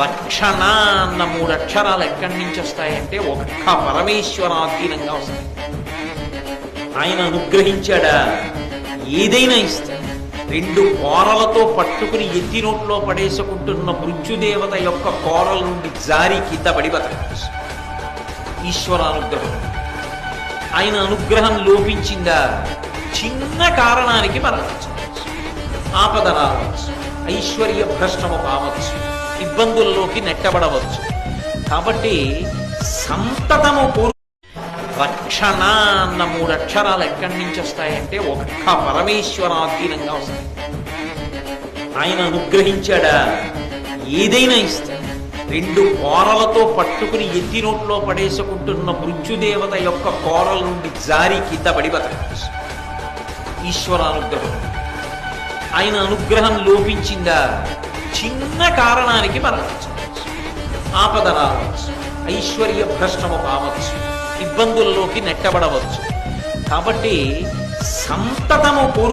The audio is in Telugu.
రక్షణ అన్న 3 అక్షరాలు ఎక్కడి నుంచి వస్తాయంటే ఒక్క పరమేశ్వరాధీనంగా వస్తాయి. ఆయన అనుగ్రహించాడా ఏదైనా ఇస్తాడు. 2 కోరలతో పట్టుకుని ఎత్తి నోట్లో పడేసుకుంటున్న మృత్యుదేవత యొక్క కోరల నుండి జారి కింద పడి బతకచ్చు. ఈశ్వరానుగ్రహం. ఆయన అనుగ్రహం లోపించిందా చిన్న కారణానికి మరణించవచ్చు, ఆపద రావచ్చు, ఐశ్వర్య భ్రష్టము కావచ్చు, ఇబ్బందుల్లోకి నెట్టబడవచ్చు. కాబట్టి సంతతము రక్షణ అన్న 3 అక్షరాలు ఎక్కడి నుంచి వస్తాయంటే ఒక్క పరమేశ్వరాధీనంగా వస్తాయి. ఆయన అనుగ్రహించాడా ఏదైనా ఇస్తాడు. 2 కోరలతో పట్టుకుని ఎత్తి నోట్లో పడేసుకుంటున్న మృత్యుదేవత యొక్క కోరల నుండి జారి కింద పడి బతకచ్చు. ఈశ్వరానుగ్రహం. ఆయన అనుగ్రహం లోపించిందా చిన్న కారణానికి మరణించవచ్చు, ఆపద రావచ్చు, ఐశ్వర్య భ్రష్టము కావచ్చు, ఇబ్బందుల్లోకి నెట్టబడవచ్చు. కాబట్టి సంతతము